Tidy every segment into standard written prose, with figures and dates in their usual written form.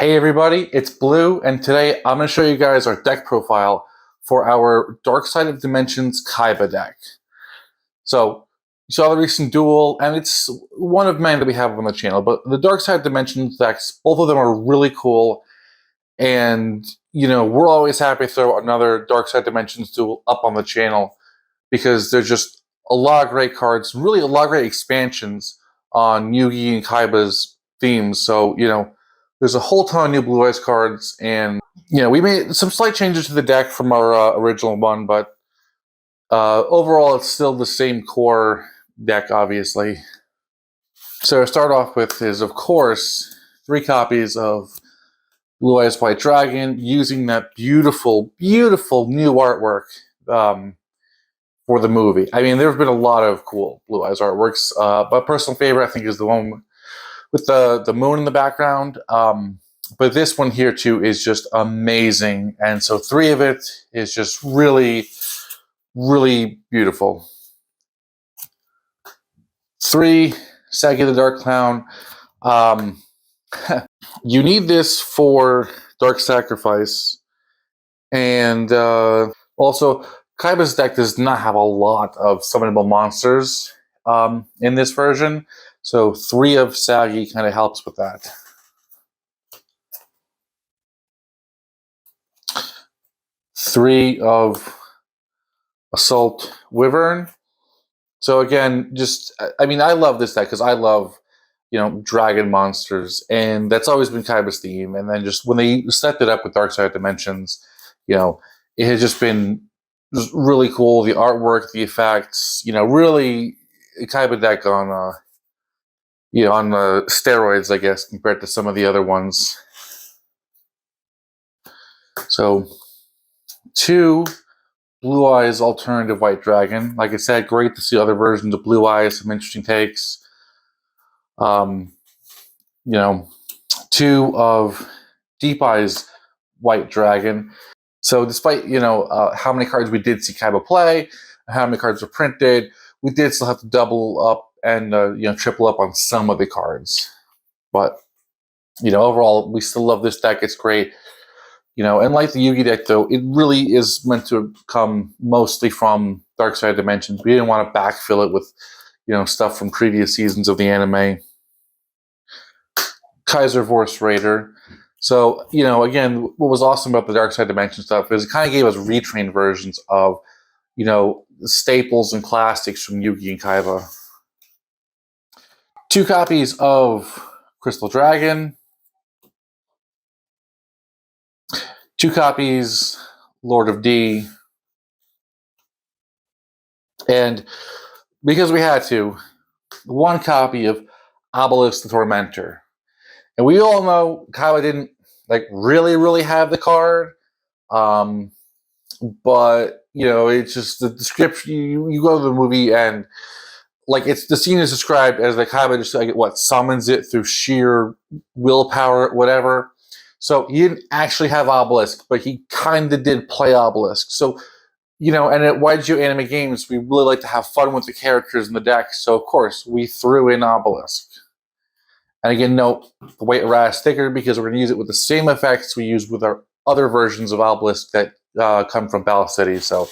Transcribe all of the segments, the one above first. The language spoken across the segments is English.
Hey everybody, it's Blue, and today I'm going to show you guys our deck profile for our Dark Side of Dimensions Kaiba deck. So, you saw the recent duel, and it's one of many that we have on the channel, but the Dark Side of Dimensions decks, both of them are really cool, and, we're always happy to throw another Dark Side Dimensions duel up on the channel, because there's just a lot of great cards, really a lot of great expansions on Yugi and Kaiba's themes, so, there's a whole ton of new Blue Eyes cards, and we made some slight changes to the deck from our original one, but overall it's still the same core deck, obviously. So to start off with is, of course, 3 copies of Blue Eyes White Dragon, using that beautiful, beautiful new artwork for the movie. I mean, there have been a lot of cool Blue Eyes artworks, but personal favorite, I think, is the one with the moon in the background. But this one here, too, is just amazing. And so 3 of it is just really, really beautiful. 3, Sagi the Dark Clown. You need this for Dark Sacrifice. And also, Kaiba's deck does not have a lot of summonable monsters in this version. So 3 of Sagi kind of helps with that. 3 of Assault Wyvern. So again, I love this deck because I love, dragon monsters, and that's always been Kaiba's theme. And then just when they set it up with Dark Side Dimensions, it has just been really cool. The artwork, the effects, really Kaiba deck on, on steroids, I guess, compared to some of the other ones. So 2 Blue Eyes Alternative White Dragon. Like I said, great to see other versions of Blue Eyes, some interesting takes. 2 of Deep Eyes White Dragon. So despite, how many cards we did see Kaiba play, how many cards were printed, we did still have to double up and, triple up on some of the cards. But, overall, we still love this deck. It's great. And like the Yugi deck, though, it really is meant to come mostly from Dark Side Dimensions. We didn't want to backfill it with, stuff from previous seasons of the anime. Kaiser Vorse Raider. So, again, what was awesome about the Dark Side Dimension stuff is it kind of gave us retrained versions of, staples and classics from Yugi and Kaiba. 2 copies of Crystal Dragon. 2 copies Lord of D. And because we had to, 1 copy of Obelisk the Tormentor. And we all know Kaiba didn't really have the card. But it's just the description. You go to the movie and it's the scene is described as Kaiba just summons it through sheer willpower, whatever. So he didn't actually have Obelisk, but he kind of did play Obelisk. So, and at YGO Anime Games, we really like to have fun with the characters in the deck. So, of course, we threw in Obelisk. And again, note the White Errata sticker because we're going to use it with the same effects we use with our other versions of Obelisk that come from Battle City. So,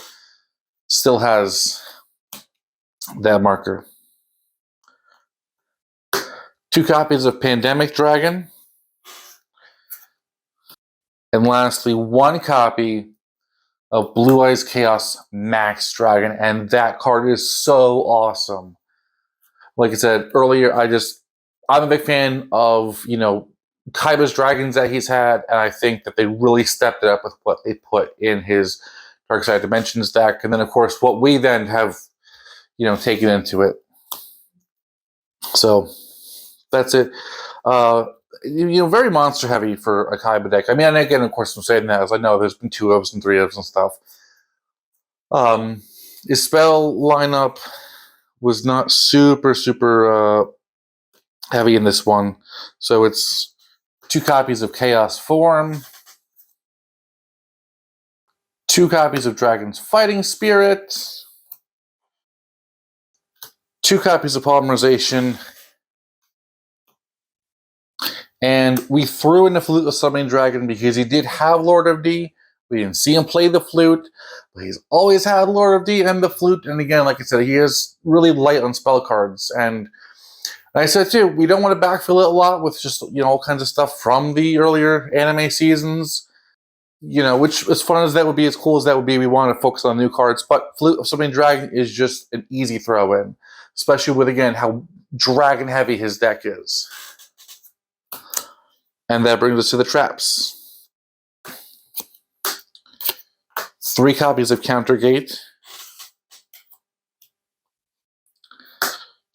still has that marker. 2 copies of Pandemic Dragon. And lastly, 1 copy of Blue Eyes Chaos Max Dragon. And that card is so awesome. Like I said earlier, I'm a big fan of, Kaiba's dragons that he's had. And I think that they really stepped it up with what they put in his Dark Side Dimensions deck. And then, of course, what we then have, taken into it. So that's it. Very monster heavy for a Kaiba deck. I mean, and again, of course, I'm saying that as I know there's been 2 ofs and 3 ofs and stuff. His spell lineup was not super heavy in this one. So it's 2 copies of Chaos Form, 2 copies of Dragon's Fighting Spirit, 2 copies of Polymerization, And we threw in the flute of Summoning Dragon because he did have Lord of D. We didn't see him play the flute, but he's always had Lord of D and the flute. And again, like I said, he is really light on spell cards. And I said too, we don't want to backfill it a lot with just all kinds of stuff from the earlier anime seasons. Which as fun as that would be, as cool as that would be, we want to focus on new cards. But Flute of Summoning Dragon is just an easy throw in, especially with again how dragon heavy his deck is. And that brings us to the traps. 3 copies of Countergate,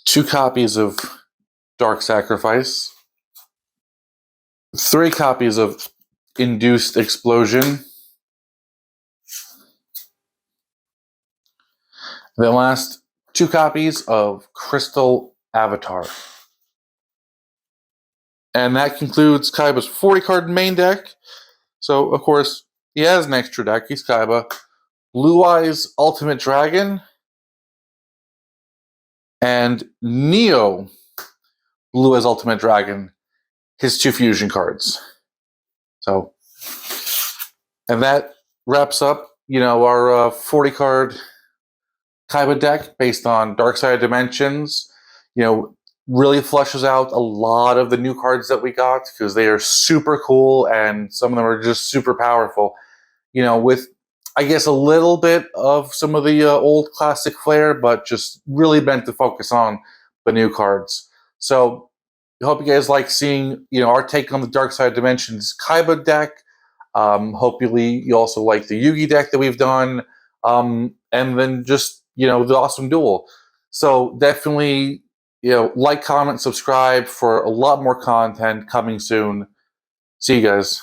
2 copies of Dark Sacrifice, 3 copies of Induced Explosion, then last 2 copies of Crystal Avatar. And that concludes Kaiba's 40-card main deck. So, of course, he has an extra deck. He's Kaiba. Blue Eyes Ultimate Dragon. And Neo Blue Eyes Ultimate Dragon. His 2 fusion cards. So, and that wraps up, our 40-card Kaiba deck based on Dark Side of Dimensions. Really flushes out a lot of the new cards that we got because they are super cool and some of them are just super powerful. With, I guess, a little bit of some of the old classic flair, but just really meant to focus on the new cards. So I hope you guys like seeing, our take on the Dark Side of Dimensions Kaiba deck. Hopefully you also like the Yugi deck that we've done. And then just, the awesome duel. So definitely, like, comment, subscribe for a lot more content coming soon. See you guys.